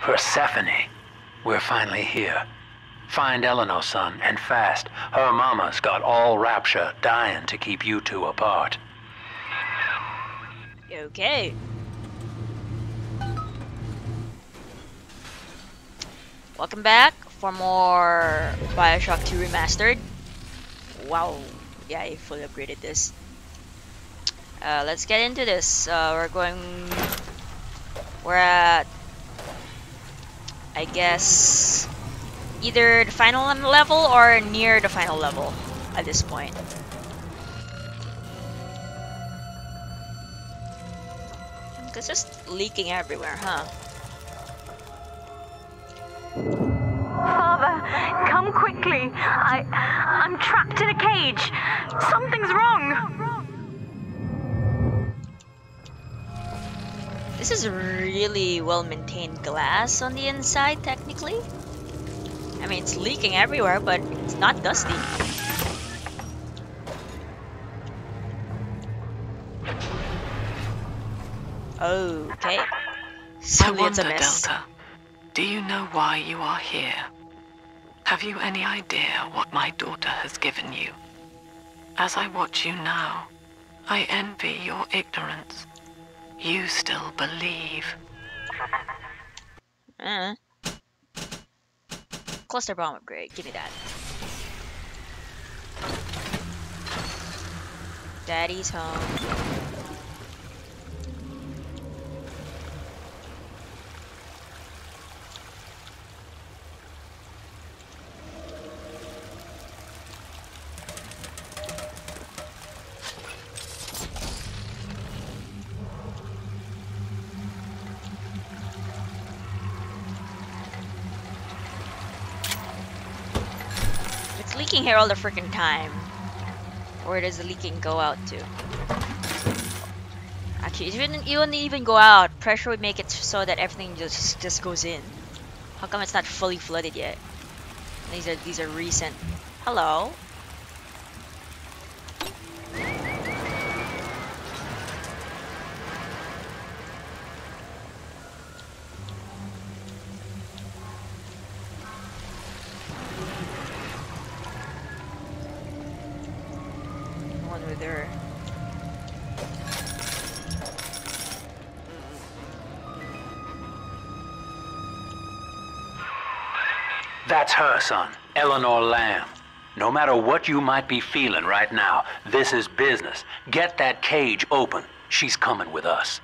Persephone, we're finally here. Find Eleanor, son, and fast. Her mama's got all rapture, dying to keep you two apart. Okay. Welcome back for more Bioshock 2 Remastered. Wow. Yeah, I fully upgraded this. Let's get into this. We're at, I guess, either the final level or near the final level at this point. It's just leaking everywhere, huh? Father, come quickly. I'm trapped in a cage. Something's wrong. This is really well-maintained glass on the inside, technically. I mean, it's leaking everywhere, but it's not dusty. Okay. I wonder, Delta, do you know why you are here? Have you any idea what my daughter has given you? As I watch you now, I envy your ignorance. You still believe. Cluster bomb upgrade, give me that. Daddy's home. Leaking here all the freaking time. Where does the leaking go out to? Actually, it wouldn't even go out. Pressure would make it so that everything just goes in. How come it's not fully flooded yet? These are recent. Hello. That's her, son, Eleanor Lamb. No matter what you might be feeling right now, this is business. Get that cage open. She's coming with us.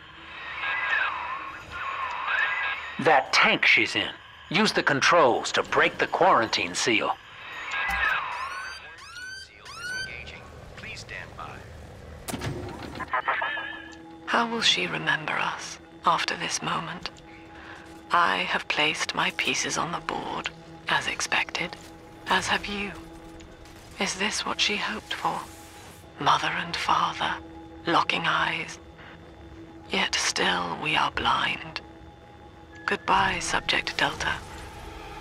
That tank she's in. Use the controls to break the quarantine seal. How will she remember us after this moment? I have placed my pieces on the board, as expected, as have you. Is this what she hoped for? Mother and father, locking eyes. Yet still we are blind. Goodbye, Subject Delta.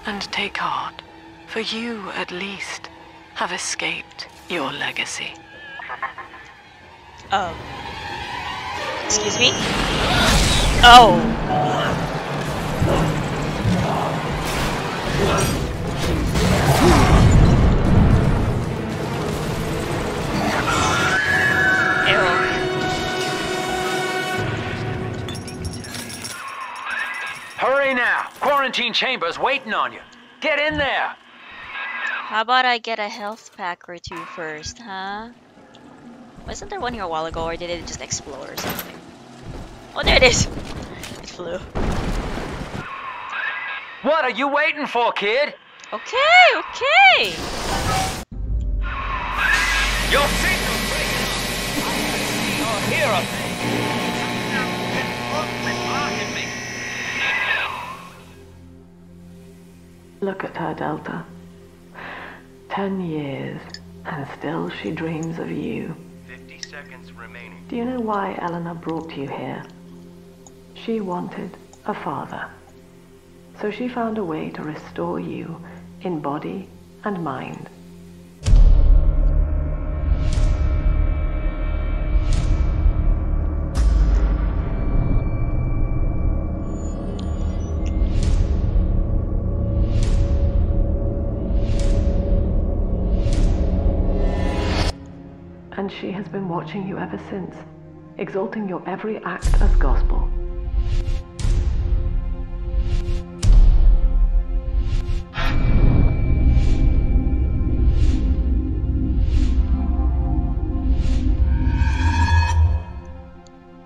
And take heart, for you, at least, have escaped your legacy. Excuse me? Oh. Hurry now! Quarantine chamber's waiting on you. Get in there! How about I get a health pack or two first, huh? Wasn't there one here a while ago, or did it just explode or something? Oh, there it is! It flew. What are you waiting for, kid? Okay, okay! Your signal breaking! You're here, Look at her, Delta. 10 years, and still she dreams of you. 50 seconds remaining. Do you know why Eleanor brought you here? She wanted a father. So she found a way to restore you in body and mind. she has been watching you ever since, exalting your every act as gospel.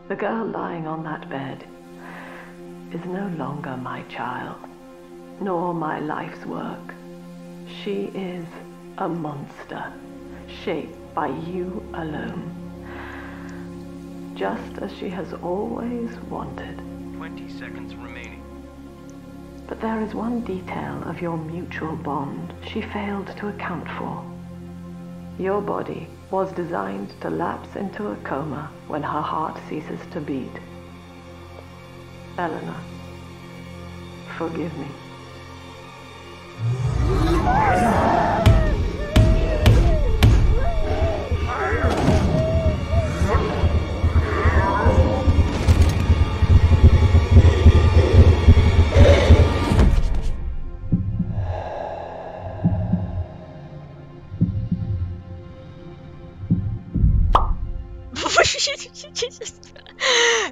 The girl lying on that bed is no longer my child, nor my life's work. She is a monster, shaped by you alone, just as she has always wanted. 20 seconds remaining. But there is one detail of your mutual bond she failed to account for. Your body was designed to lapse into a coma when her heart ceases to beat. Eleanor, forgive me.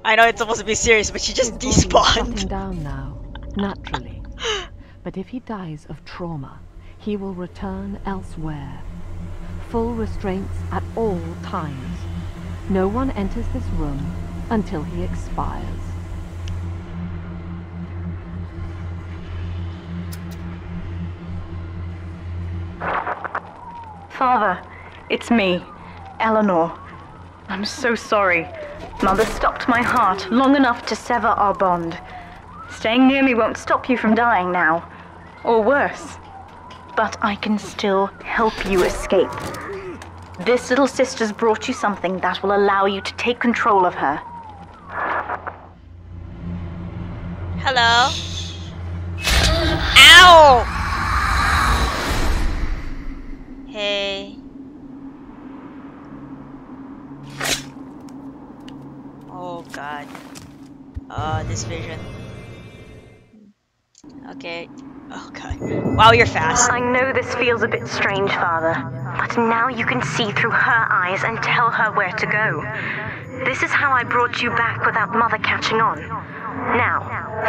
I know it's supposed to be serious, but she just His body is despawned. shutting down now, naturally. But if he dies of trauma, he will return elsewhere. Full restraints at all times. No one enters this room until he expires. Father, it's me, Eleanor. I'm so sorry. Mother stopped my heart long enough to sever our bond. Staying near me won't stop you from dying now. Or worse. But I can still help you escape. This little sister's brought you something that will allow you to take control of her. Hello? Ow! Hey. Oh god. This vision. Okay. Oh god. Wow, you're fast. I know this feels a bit strange, Father, but now you can see through her eyes and tell her where to go. This is how I brought you back without Mother catching on. Now,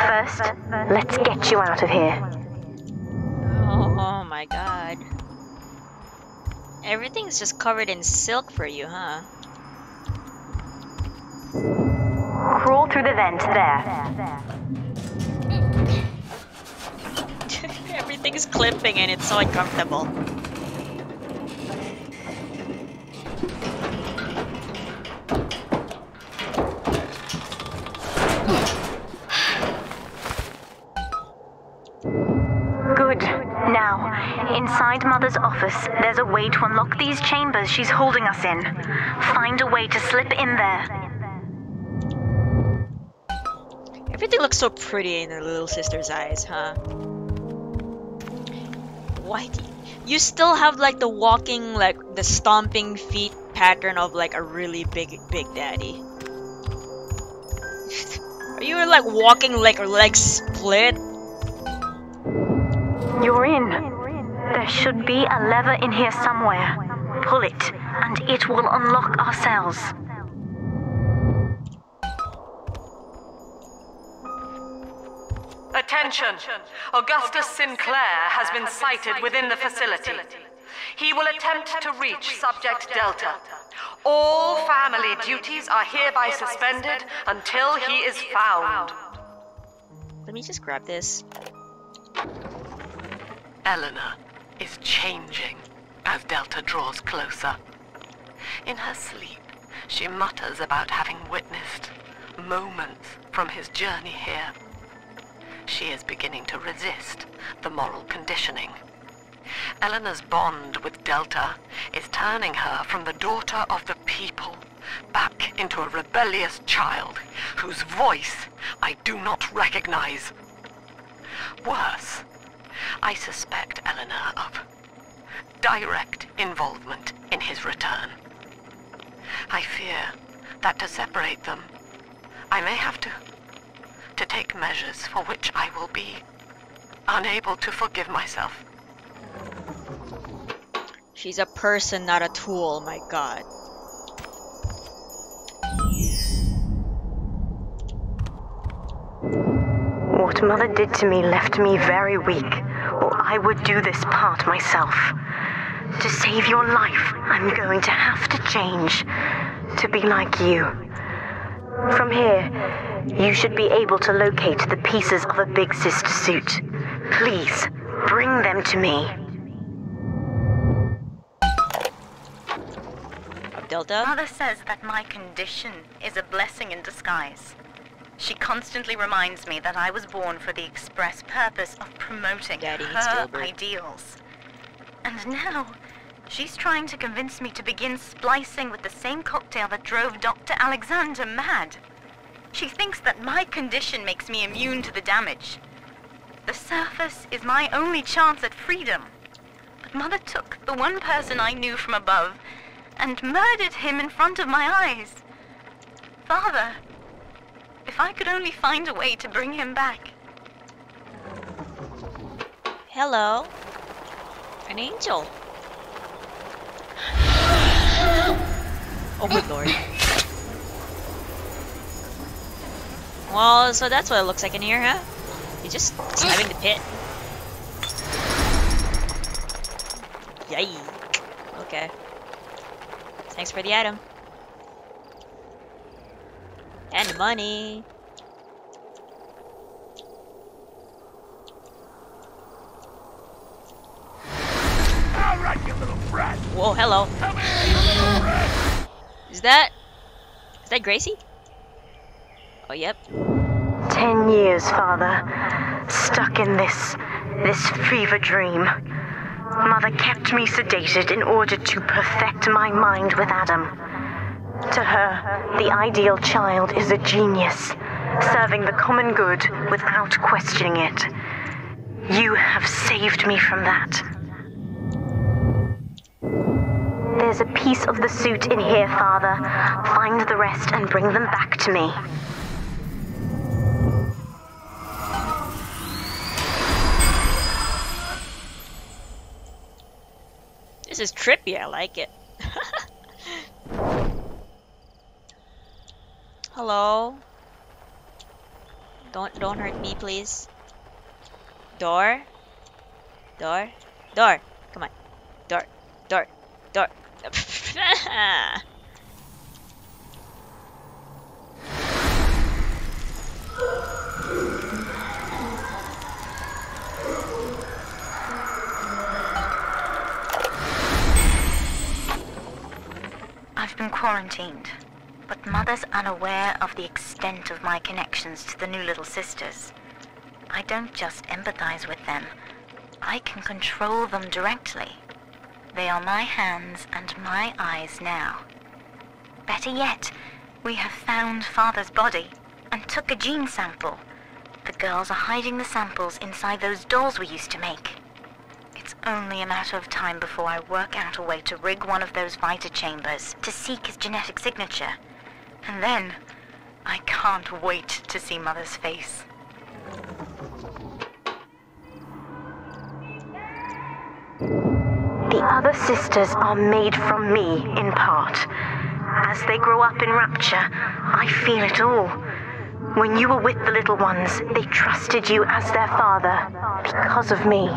first, let's get you out of here. Oh my god. Everything's just covered in silk for you, huh? Crawl through the vent there. Everything's clipping and it's so uncomfortable. Good. Now, inside Mother's office, there's a way to unlock these chambers she's holding us in. Find a way to slip in there. Everything looks so pretty in her little sister's eyes, huh? Why do you still have like the walking, like the stomping feet pattern of like a really big daddy? Are you like walking like your legs split? You're in. There should be a lever in here somewhere. Pull it, and it will unlock our cells. Attention! Augustus Sinclair has been sighted within the facility. He will attempt to reach Subject Delta. All family duties are hereby suspended until he is found. Let me just grab this. Eleanor is changing as Delta draws closer. In her sleep, she mutters about having witnessed moments from his journey here. She is beginning to resist the moral conditioning. Eleanor's bond with Delta is turning her from the daughter of the people back into a rebellious child whose voice I do not recognize. Worse, I suspect Eleanor of direct involvement in his return. I fear that to separate them, I may have to take measures for which I will be unable to forgive myself. She's a person, not a tool, my god. What Mother did to me left me very weak, or I would do this part myself. To save your life, I'm going to have to change, to be like you. From here, you should be able to locate the pieces of a Big Sister suit. Please, bring them to me. Delta? Mother says that my condition is a blessing in disguise. She constantly reminds me that I was born for the express purpose of promoting her ideals. And now, she's trying to convince me to begin splicing with the same cocktail that drove Dr. Alexander mad. She thinks that my condition makes me immune to the damage. The surface is my only chance at freedom. But Mother took the one person I knew from above and murdered him in front of my eyes. Father, if I could only find a way to bring him back. Hello. An angel. Oh my lord. Well, so that's what it looks like in here, huh? You're just stabbing the pit. Yay. Okay. Thanks for the item. And money. Alright, you little brat! Whoa, hello. Come here, you little brat! Is that Gracie? Oh, yep. 10 years, Father. Stuck in this fever dream. Mother kept me sedated in order to perfect my mind with Adam. To her, the ideal child is a genius, serving the common good without questioning it. You have saved me from that. There's a piece of the suit in here, Father. Find the rest and bring them back to me. This is trippy, I like it. Hello? Don't hurt me, please. Door? Door? Door! Come on. Door. Door. Door. I've been quarantined, but Mother's unaware of the extent of my connections to the new little sisters. I don't just empathize with them, I can control them directly. They are my hands and my eyes now. Better yet, we have found Father's body and took a gene sample. The girls are hiding the samples inside those dolls we used to make. It's only a matter of time before I work out a way to rig one of those vita chambers to seek his genetic signature. And then, I can't wait to see Mother's face. The other sisters are made from me, in part. As they grow up in rapture, I feel it all. When you were with the little ones, they trusted you as their father, because of me.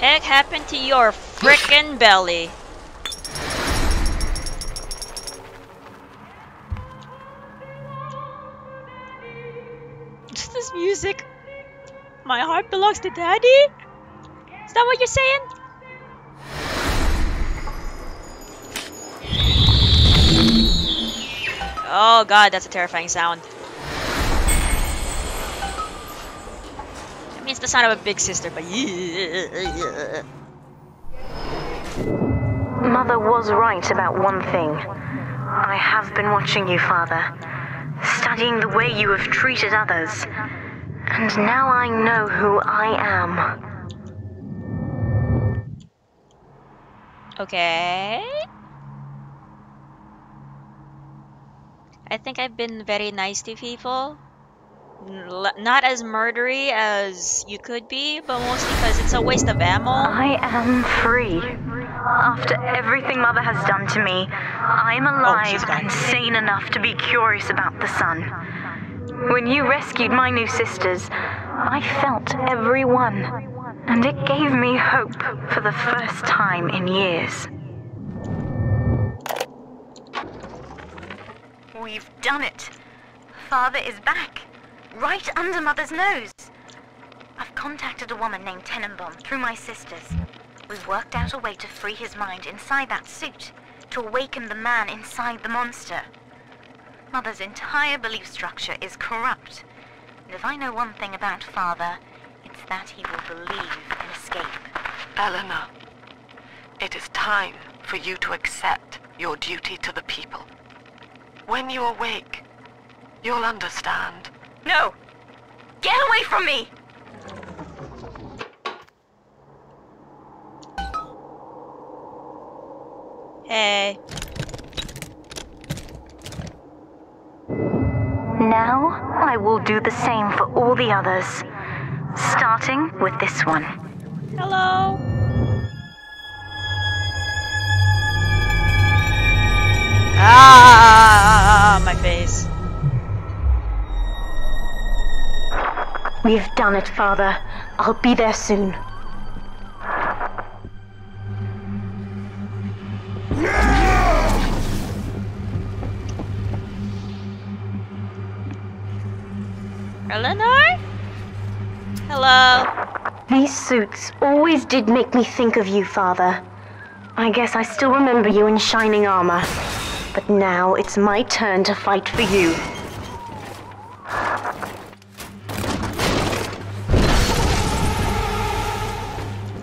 Heck happened to your frickin' belly? What's this music? My heart belongs to Daddy? Is that what you're saying? Oh god, that's a terrifying sound. It's the sound of a big sister, but Mother was right about one thing. I have been watching you, Father, studying the way you have treated others, and now I know who I am. Okay. I think I've been very nice to people. Not as murdery as you could be, but mostly because it's a waste of ammo. I am free. After everything Mother has done to me, I'm alive and sane enough to be curious about the sun. When you rescued my new sisters, I felt every one, and it gave me hope for the first time in years. We've done it. Father is back, right under Mother's nose. I've contacted a woman named Tenenbaum through my sisters. We've worked out a way to free his mind inside that suit, to awaken the man inside the monster. Mother's entire belief structure is corrupt. And if I know one thing about Father, it's that he will believe in escape. Eleanor, it is time for you to accept your duty to the people. When you awake, you'll understand. No! Get away from me! Hey. Now, I will do the same for all the others. Starting with this one. Hello. Ah, my face. We've done it, Father. I'll be there soon. Eleanor? Hello. These suits always did make me think of you, Father. I guess I still remember you in shining armor. But now it's my turn to fight for you.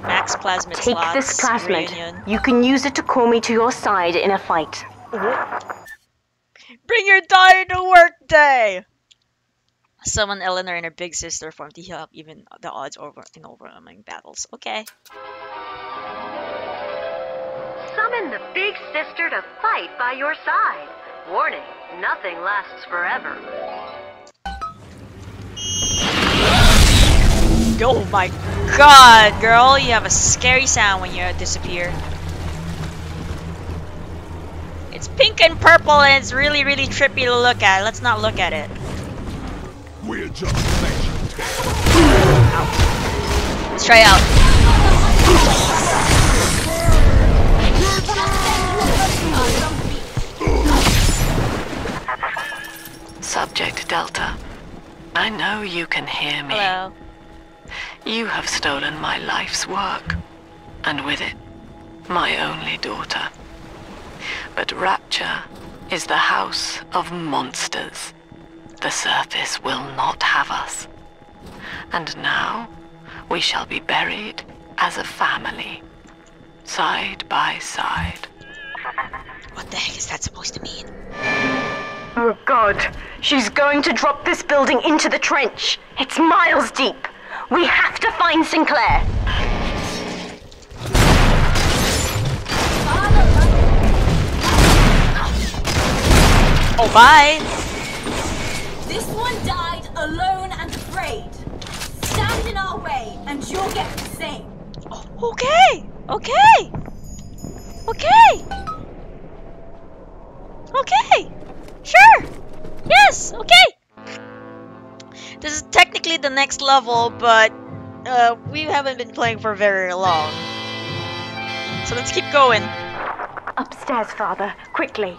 Max plasmid Take slots. this plasmid. Reunion. You can use it to call me to your side in a fight. Bring your daughter to work day! Summon Eleanor and her big sister form to heal up even the odds in overwhelming battles. Okay. Summon the big sister to fight by your side. Warning, nothing lasts forever. Oh my god, girl, you have a scary sound when you disappear. It's pink and purple and it's really, really trippy to look at. Let's not look at it. We're just Out. Let's try out. Subject Delta, I know you can hear me. Hello. You have stolen my life's work, and with it, my only daughter. But Rapture is the house of monsters. The surface will not have us. And now, we shall be buried as a family, side by side. What the heck is that supposed to mean? Oh God, she's going to drop this building into the trench. It's miles deep. We have to find Sinclair. Oh, bye. This one died alone and afraid. Stand in our way and you'll get the same. Oh, okay. Okay. Okay. Okay. Sure. Yes. Okay. This is technically the next level, but we haven't been playing for very long. So let's keep going. Upstairs, Father. Quickly.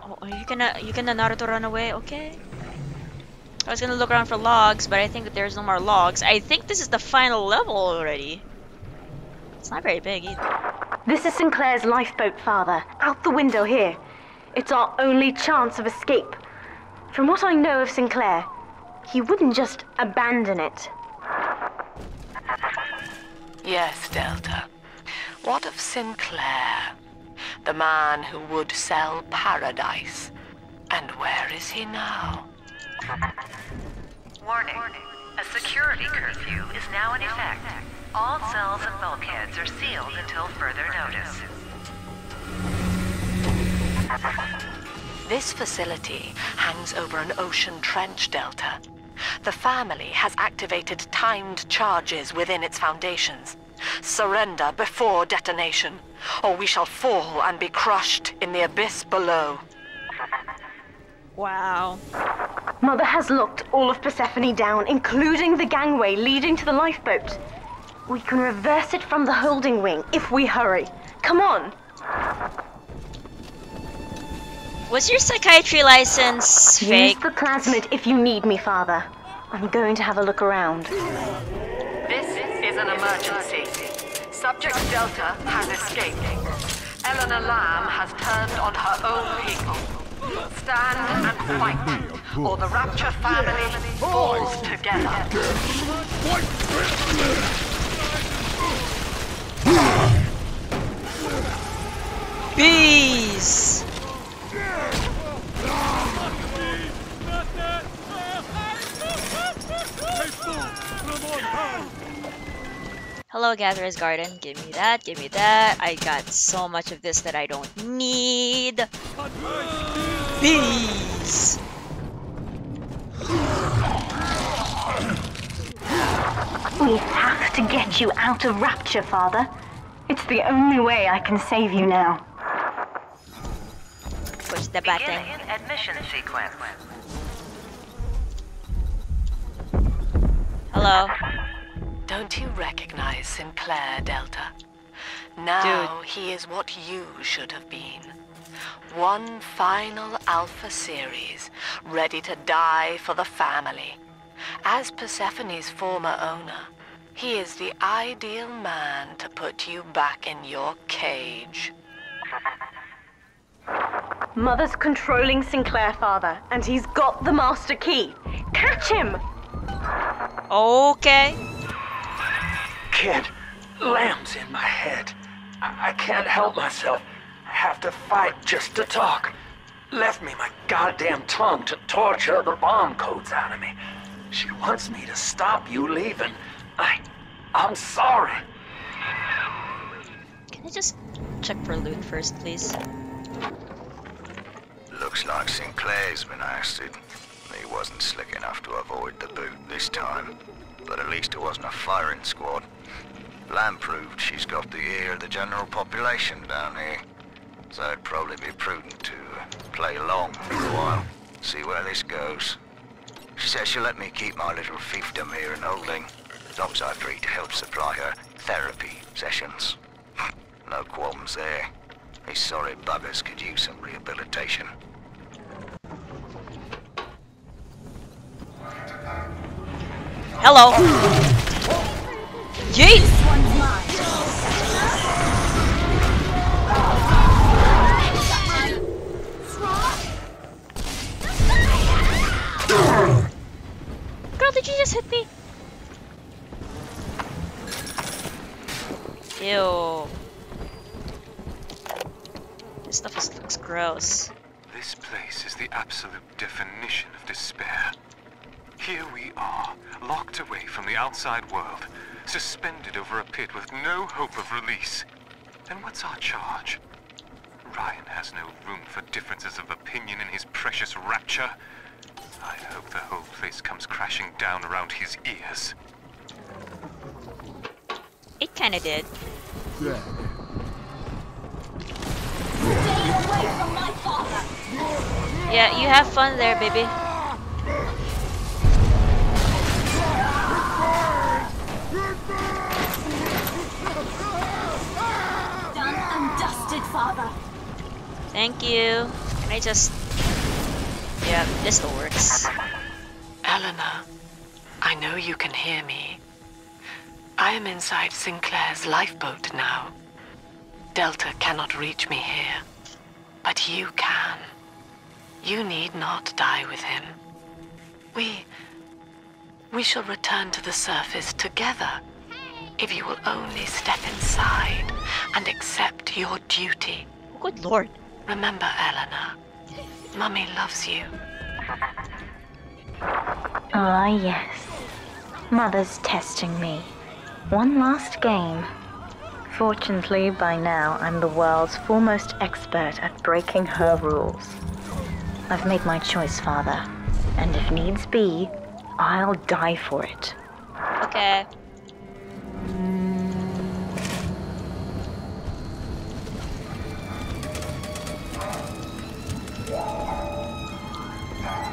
Oh, are you gonna Naruto run away? Okay. I was gonna look around for logs, but I think that there's no more logs. I think this is the final level already. It's not very big either. This is Sinclair's lifeboat, Father. Out the window here. It's our only chance of escape. From what I know of Sinclair, he wouldn't just abandon it. Yes, Delta. What of Sinclair? The man who would sell paradise. And where is he now? Warning, a security curfew is now in effect. All cells and bulkheads are sealed until further notice. This facility hangs over an ocean trench delta. The family has activated timed charges within its foundations. Surrender before detonation, or we shall fall and be crushed in the abyss below. Wow. Mother has locked all of Persephone down, including the gangway leading to the lifeboat. We can reverse it from the holding wing if we hurry. Come on! Was your psychiatry license fake? Use the plasmid if you need me, Father. I'm going to have a look around. This is an emergency. Subject Delta has escaped. Eleanor Lamb has turned on her own people. Stand and fight, or the Rapture family falls together. Peace! Hello, Gatherer's Garden. Give me that, give me that. I got so much of this that I don't need. Peace! We have to get you out of Rapture, Father. It's the only way I can save you now. Push the button. Beginning admission sequence. Hello. Don't you recognize Sinclair, Delta? Now he is what you should have been. One final Alpha series, ready to die for the family. As Persephone's former owner, he is the ideal man to put you back in your cage. Mother's controlling Sinclair, Father, and he's got the master key. Catch him! Okay. Kid, Lamb's in my head. I can't help myself. I have to fight just to talk. Left me my goddamn tongue to torture the bomb codes out of me. She wants me to stop you leaving. I'm sorry. Can I just check for loot first, please? Looks like Sinclair's been ousted. He wasn't slick enough to avoid the boot this time. But at least it wasn't a firing squad. Lamb proved she's got the ear of the general population down here. So it'd probably be prudent to play along for a while. See where this goes. She says she'll let me keep my little fiefdom here in holding, as long as I agree to help supply her therapy sessions. No qualms there. These sorry buggers could use some rehabilitation. Hello. Yeet. This one's mine. Girl, did you just hit me? Ew. This stuff looks gross. This place is the absolute definition of despair. Here we are, locked away from the outside world, suspended over a pit with no hope of release. And what's our charge? Ryan has no room for differences of opinion in his precious rapture. I hope the whole place comes crashing down around his ears. It kinda did. Stay away from my father. Yeah, you have fun there, baby. Done and dusted, father. Thank you. Can I just... Yeah, this still works. Eleanor, I know you can hear me. I am inside Sinclair's lifeboat now. Delta cannot reach me here, but you can. You need not die with him. We shall return to the surface together, if you will only step inside and accept your duty. Good lord. Remember, Eleanor, Mummy loves you. Ah, yes. Mother's testing me. One last game. Fortunately, by now, I'm the world's foremost expert at breaking her rules. I've made my choice, Father. And if needs be, I'll die for it. Okay.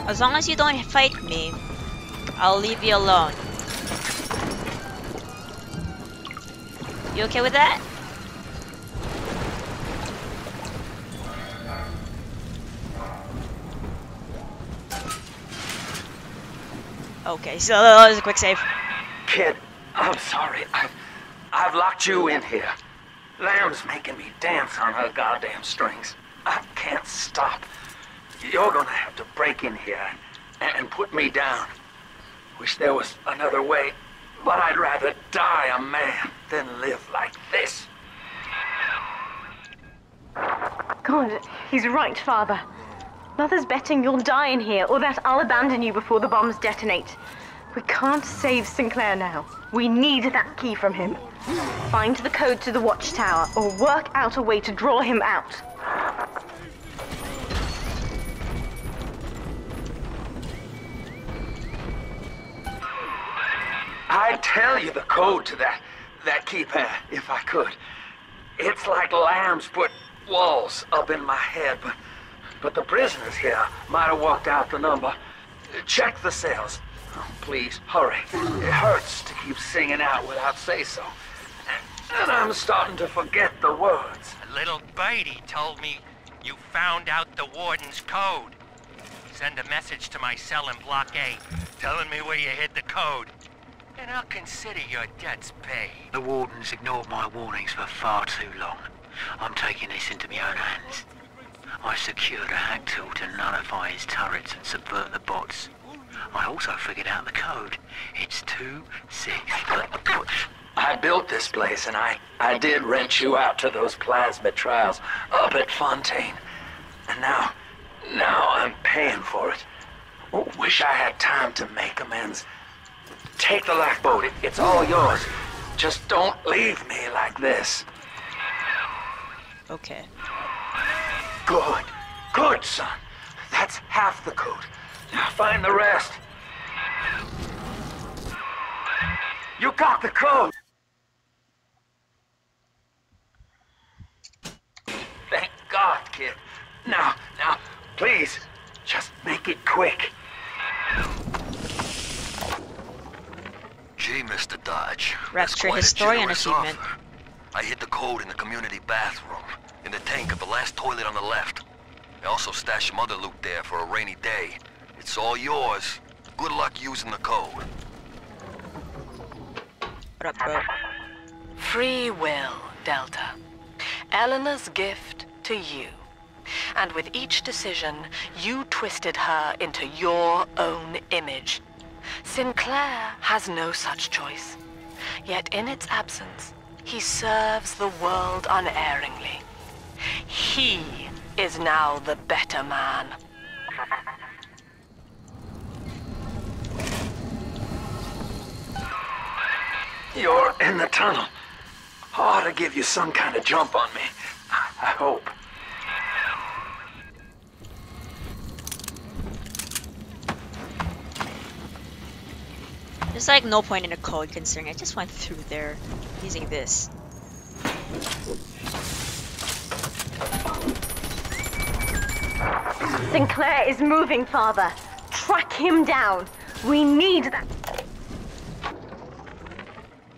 As long as you don't fight me, I'll leave you alone. You okay with that? Okay, so there's a quick save. Kid, I'm sorry. I've locked you in here. Lamb's making me dance on her goddamn strings. I can't stop. You're gonna have to break in here and put me down. Wish there was another way, but I'd rather die a man than live like this. God, he's right, Father. Mother's betting you'll die in here, or that I'll abandon you before the bombs detonate. We can't save Sinclair now. We need that key from him. Find the code to the watchtower, or work out a way to draw him out. I'd tell you the code to that keypad, if I could. It's like Lamb's put walls up in my head, but the prisoners here might have walked out the number. Check the cells. Oh, please, hurry. It hurts to keep singing out without say-so. And I'm starting to forget the words. Little birdie told me you found out the warden's code. Send a message to my cell in Block A, telling me where you hid the code. And I'll consider your debts paid. The warden's ignored my warnings for far too long. I'm taking this into my own hands. I secured a hack tool to nullify his turrets and subvert the bots. I also figured out the code. It's 26. I built this place, and I did rent you out to those plasmid trials up at Fontaine. And now I'm paying for it. Wish I had time to make amends. Take the lifeboat. It's all yours. Just don't leave me like this. Okay. Good. Good, son. That's half the code. Now find the rest. You got the code. Thank God, kid. Now, please, just make it quick. Gee, Mr. Dodge. Rapture historian achievement. I hid the code in the community bathroom, in the tank of the last toilet on the left. I also stashed some other loot there for a rainy day. It's all yours. Good luck using the code. What up, bro? Free will, Delta. Eleanor's gift to you. And with each decision, you twisted her into your own image. Sinclair has no such choice. Yet in its absence, he serves the world unerringly. He is now the better man. You're in the tunnel. Ought to give you some kind of jump on me. I hope. There's like no point in the code considering I just went through there using this. Sinclair is moving, Father. Track him down. We need that.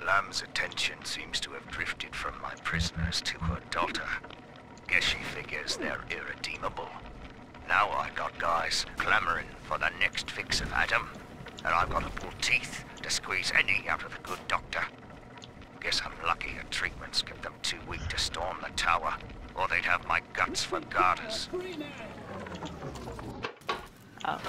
Lamb's attention seems to have drifted from my prisoners to her daughter. Guess she figures they're irredeemable. Now I got guys clamoring for the next fix of Adam, and I've got to pull teeth to squeeze any out of the good doctor. Guess I'm lucky her treatments kept them too weak to storm the tower, or they'd have my guts for garters. Oh.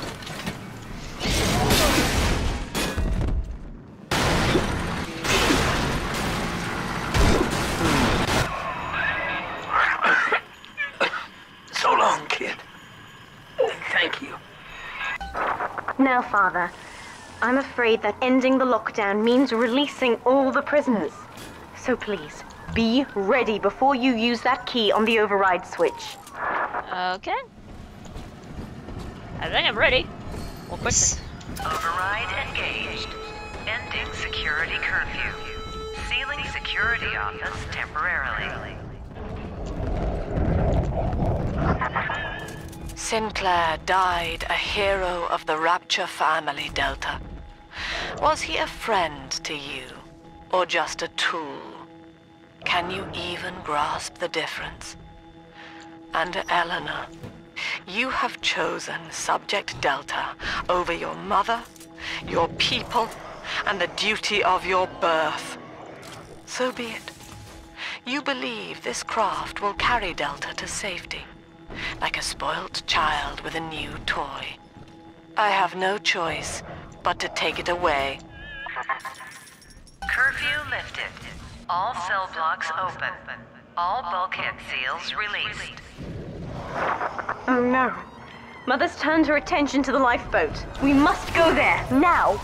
So long, kid. Thank you. Now, Father, I'm afraid that ending the lockdown means releasing all the prisoners. So please, Be ready before you use that key on the override switch. Okay. I think I'm ready. Well, quickly. Override engaged. Ending security curfew. Sealing security office temporarily. Sinclair died a hero of the Rapture family, Delta. Was he a friend to you, or just a tool? Can you even grasp the difference? And Eleanor, you have chosen Subject Delta over your mother, your people, and the duty of your birth. So be it. You believe this craft will carry Delta to safety, like a spoilt child with a new toy. I have no choice but to take it away. Curfew lifted. All cell blocks open. All bulkhead seals released. Oh no. Mother's turned her attention to the lifeboat. We must go there, now!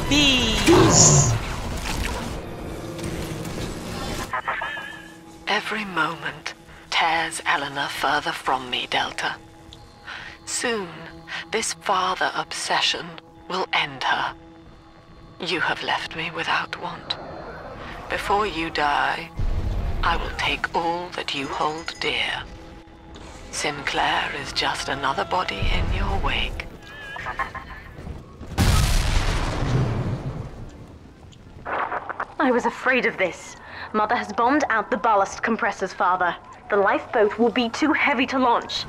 Bees! Every moment tears Eleanor further from me, Delta. Soon, this father obsession will end her. You have left me without want. Before you die, I will take all that you hold dear. Sinclair is just another body in your wake. I was afraid of this. Mother has bombed out the ballast compressors, Father. The lifeboat will be too heavy to launch.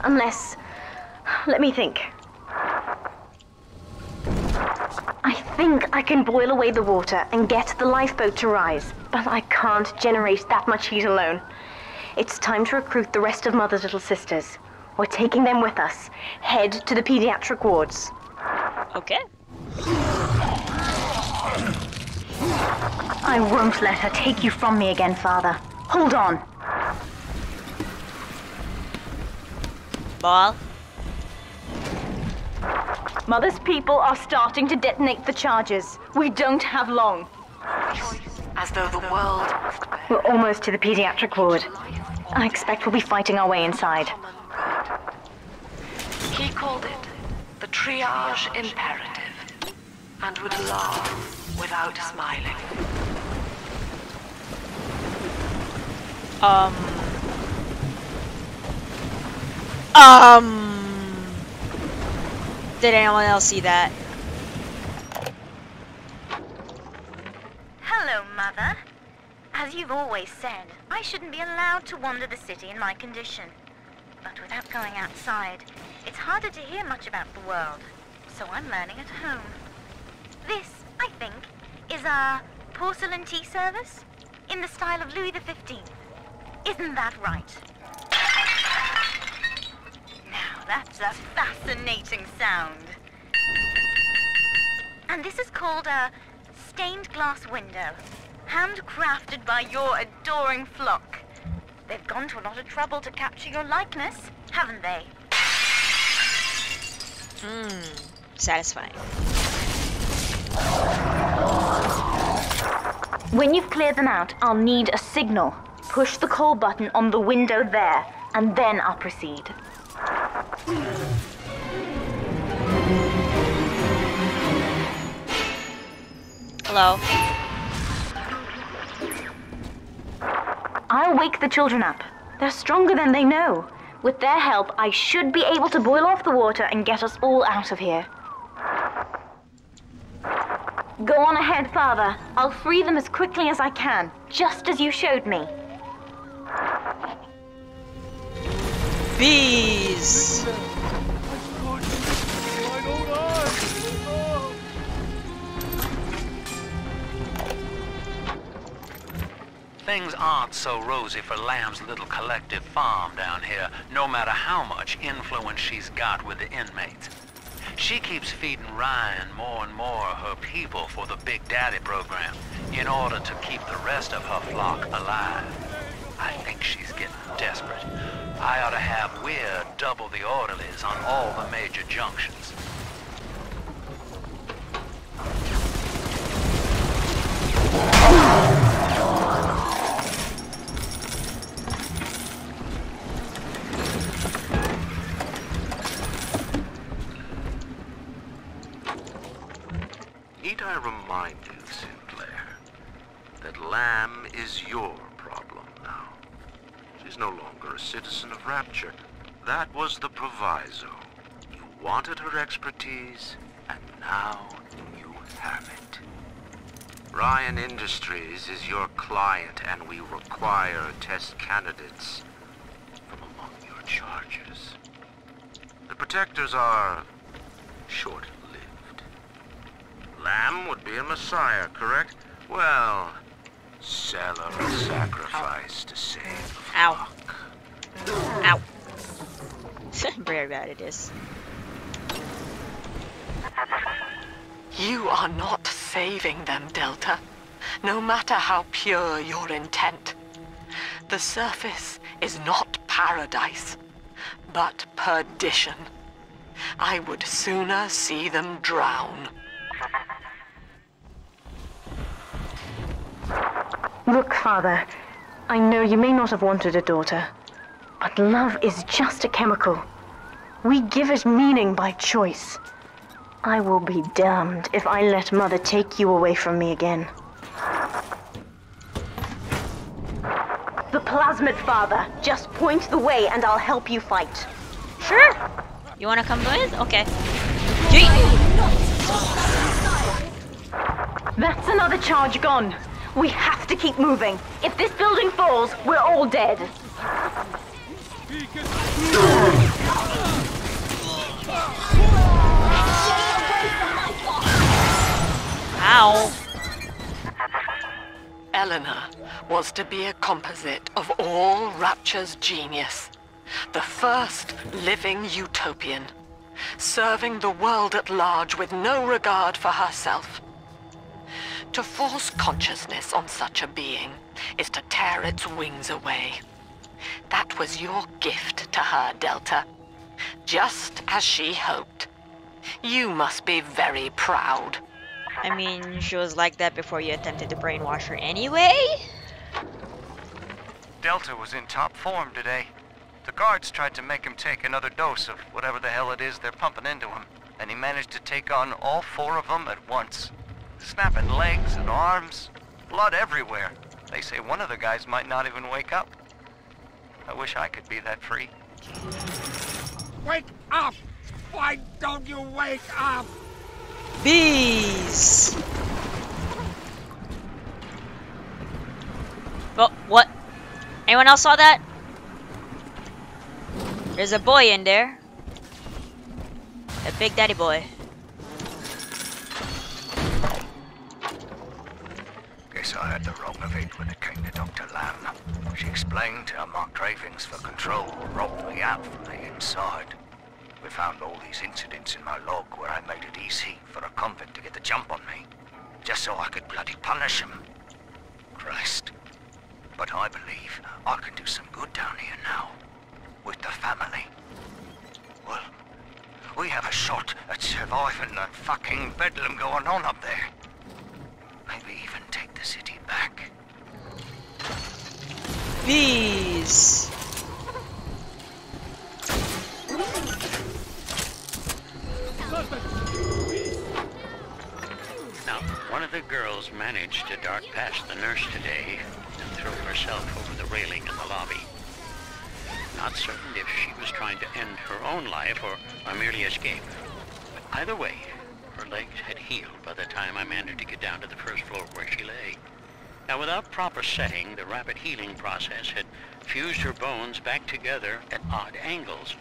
Unless... let me think. I think I can boil away the water and get the lifeboat to rise, but I can't generate that much heat alone. It's time to recruit the rest of Mother's little sisters. We're taking them with us. Head to the pediatric wards. Okay. I won't let her take you from me again, Father. Hold on. Ball. Mother's people are starting to detonate the charges. We don't have long. As though the world... We're almost to the pediatric ward. I expect we'll be fighting our way inside. He called it the triage imperative, and would laugh without smiling. Did anyone else see that? Hello, Mother. As you've always said, I shouldn't be allowed to wander the city in my condition. But without going outside, it's harder to hear much about the world, so I'm learning at home. This, I think, is a porcelain tea service in the style of Louis XV. Isn't that right? Now, that's a fascinating sound. And this is called a stained glass window, handcrafted by your adoring flock. They've gone to a lot of trouble to capture your likeness, haven't they? Satisfying. When you've cleared them out, I'll need a signal. Push the call button on the window there, and then I'll proceed. Hello. I'll wake the children up. They're stronger than they know. With their help, I should be able to boil off the water and get us all out of here. Go on ahead, Father. I'll free them as quickly as I can, just as you showed me. Bees! Things aren't so rosy for Lamb's little collective farm down here, no matter how much influence she's got with the inmates. She keeps feeding Ryan more and more of her people for the Big Daddy program in order to keep the rest of her flock alive. I think she's getting desperate. I ought to have Weir double the orderlies on all the major junctions. Need I remind you, Sinclair, that Lamb is your problem now. She's no longer a citizen of Rapture. That was the proviso. You wanted her expertise, and now you have it. Ryan Industries is your client, and we require test candidates from among your charges. The protectors are short-lived. Lamb would be a messiah, correct? Well, sell her a sacrifice to save the flock. Ow. Very bad it is. You are not saving them, Delta, no matter how pure your intent. The surface is not paradise, but perdition. I would sooner see them drown. Look, Father, I know you may not have wanted a daughter, but love is just a chemical. We give it meaning by choice. I will be damned if I let Mother take you away from me again. The plasmid, Father. Just point the way and I'll help you fight. Sure. You wanna come with? Okay. Yeet. That's another charge gone. We have to keep moving. If this building falls, we're all dead. Ow. Eleanor was to be a composite of all Rapture's genius. The first living utopian, serving the world at large with no regard for herself. To force consciousness on such a being is to tear its wings away. That was your gift to her, Delta. Just as she hoped. You must be very proud. I mean, she was like that before you attempted to brainwash her anyway? Delta was in top form today. The guards tried to make him take another dose of whatever the hell it is they're pumping into him, and he managed to take on all 4 of them at once. Snapping legs and arms, blood everywhere. They say one of the guys might not even wake up. I wish I could be that free. Wake up! Why don't you wake up? Bees! Oh, what? Anyone else saw that? There's a boy in there. A Big Daddy boy. Guess I had the wrong of it when it came to Dr. Lamb. She explained my cravings for control robbed me out from the inside. We found all these incidents in my log where I made it easy for a convict to get the jump on me, just so I could bloody punish him. Christ. But I believe I can do some good down here now, with the family. Well, we have a shot at surviving the fucking bedlam going on up there. Maybe even take the city back. Bees! Now, one of the girls managed to dart past the nurse today and throw herself over the railing in the lobby. Not certain if she was trying to end her own life or merely escape. But either way, her legs had healed by the time I managed to get down to the first floor where she lay. Now, without proper setting, the rapid healing process had fused her bones back together at odd angles.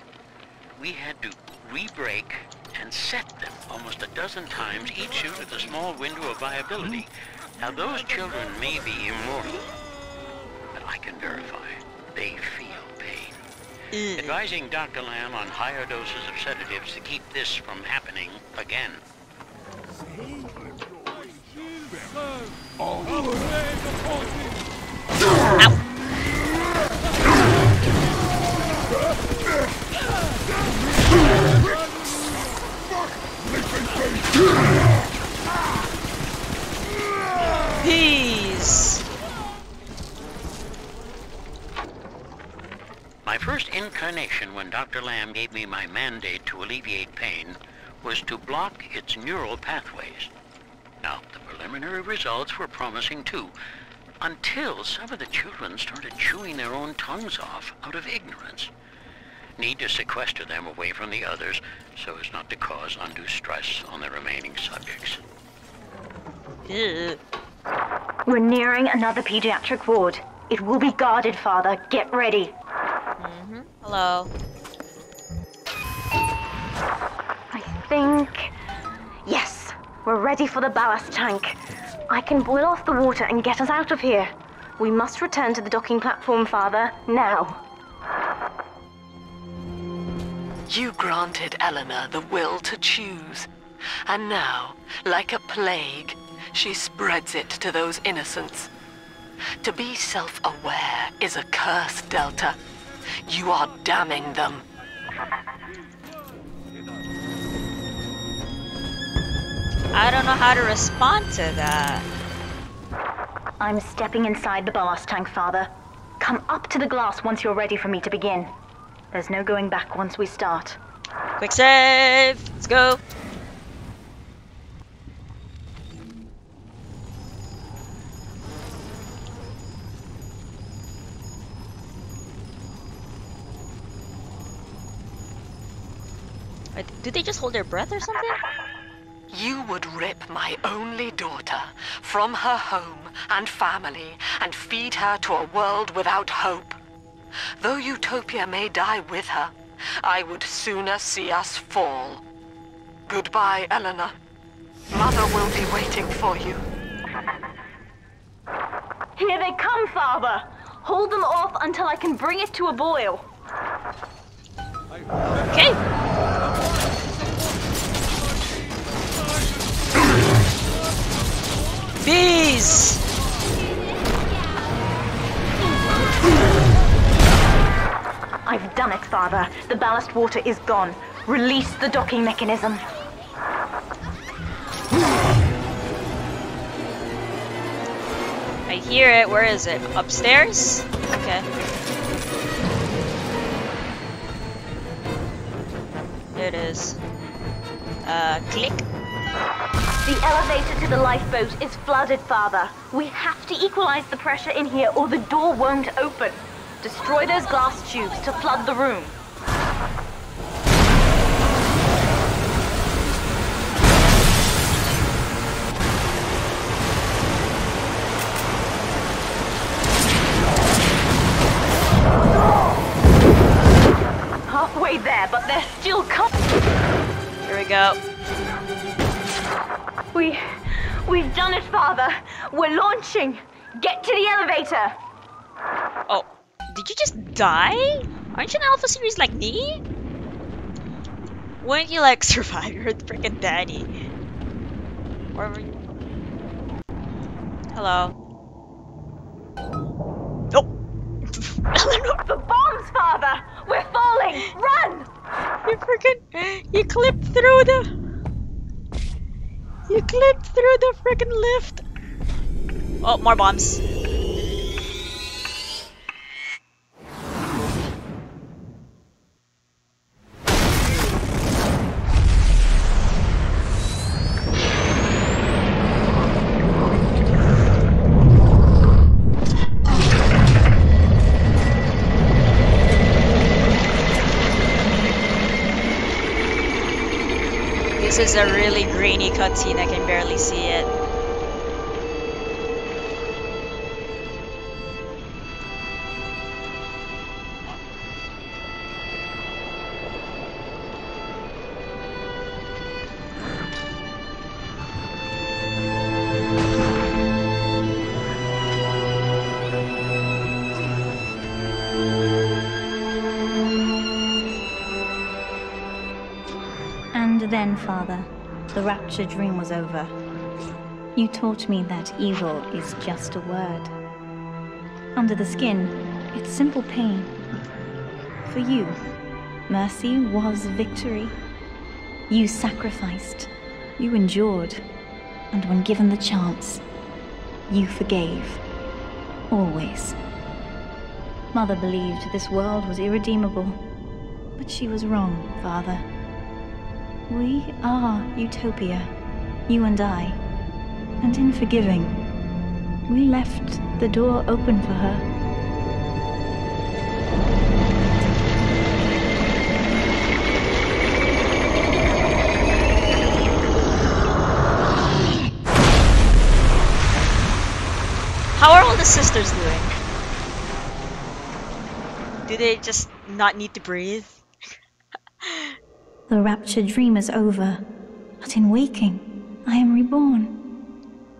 We had to re-break and set them almost a dozen times, each suit with a small window of viability. Now, those children may be immortal, but I can verify they feel pain. Advising Dr. Lamb on higher doses of sedatives to keep this from happening again. Peace. My first incarnation when Dr. Lamb gave me my mandate to alleviate pain was to block its neural pathways. Now, the preliminary results were promising too, until some of the children started chewing their own tongues off out of ignorance. Need to sequester them away from the others so as not to cause undue stress on the remaining subjects. Ew. We're nearing another pediatric ward. It will be guarded, Father. Get ready. Hello. I think... Yes, we're ready for the ballast tank. I can boil off the water and get us out of here. We must return to the docking platform, Father, now. You granted Eleanor the will to choose, and now, like a plague, she spreads it to those innocents. To be self-aware is a curse, Delta. You are damning them. I don't know how to respond to that. I'm stepping inside the ballast tank, Father. Come up to the glass once you're ready for me to begin. There's no going back once we start. Quick save! Let's go! Wait, do they just hold their breath or something? You would rip my only daughter from her home and family and feed her to a world without hope. Though Utopia may die with her, I would sooner see us fall. Goodbye, Eleanor. Mother will be waiting for you. Here they come, Father! Hold them off until I can bring it to a boil. Okay. Bees! I've done it, Father. The ballast water is gone. Release the docking mechanism. I hear it. Where is it? Upstairs? Okay. There it is. Click. The elevator to the lifeboat is flooded, Father. We have to equalize the pressure in here or the door won't open. Destroy those glass tubes to flood the room. Halfway there, but they're still coming. Here we go. We've done it, Father. We're launching. Get to the elevator. Oh, did you just die? Aren't you an Alpha series like me? Wouldn't you like survive your freaking daddy? Or were you... Hello. Oh. The bombs, Father. We're falling. Run! You clipped through the... You clipped through the freaking lift. Oh, more bombs. This is a really grainy cutscene, I can barely see it. Then, Father, the rapture dream was over. You taught me that evil is just a word. Under the skin, it's simple pain. For you, mercy was victory. You sacrificed, you endured, and when given the chance, you forgave. Always. Mother believed this world was irredeemable, but she was wrong, Father. We are Utopia, you and I, and in forgiving, we left the door open for her. How are all the sisters doing? Do they just not need to breathe? The rapture dream is over, but in waking, I am reborn.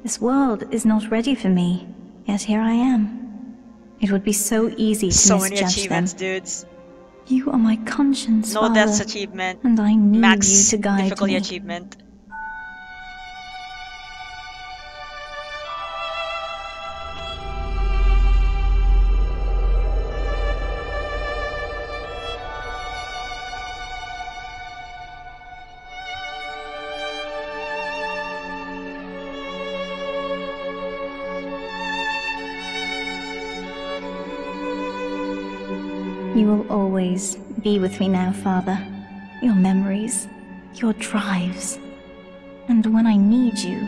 This world is not ready for me, yet here I am. It would be so easy to So many misjudge achievements, them. dudes. You are my conscience, No Father, deaths achievement. and I need Max you to guide difficulty me. achievement. You will always be with me now, Father. Your memories, your drives. And when I need you,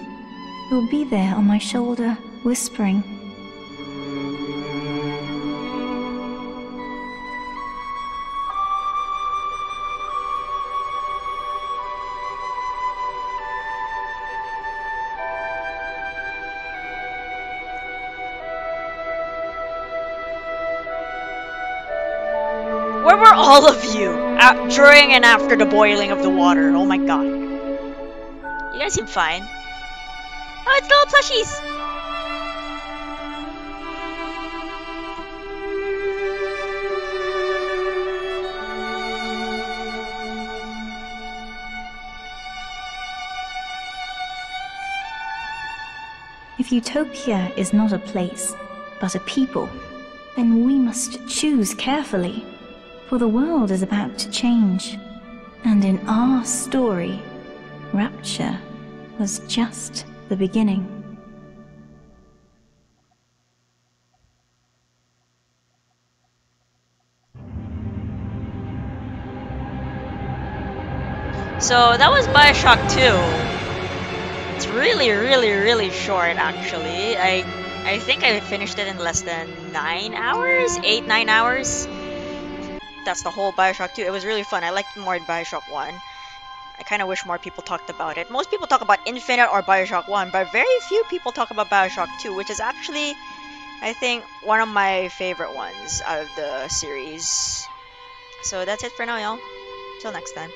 you'll be there on my shoulder, whispering. Where were all of you during and after the boiling of the water? Oh my god. You guys seem fine. Oh, it's little plushies! If Utopia is not a place, but a people, then we must choose carefully, for the world is about to change. And in our story, Rapture was just the beginning. So that was Bioshock 2. It's really short actually. I think I finished it in less than 9 hours? 8-9 hours? That's the whole Bioshock 2. It was really fun. I liked more Bioshock 1. I kind of wish more people talked about it. Most people talk about Infinite or Bioshock 1, but very few people talk about Bioshock 2, which is actually, I think, one of my favorite ones out of the series. So that's it for now, y'all. Till next time.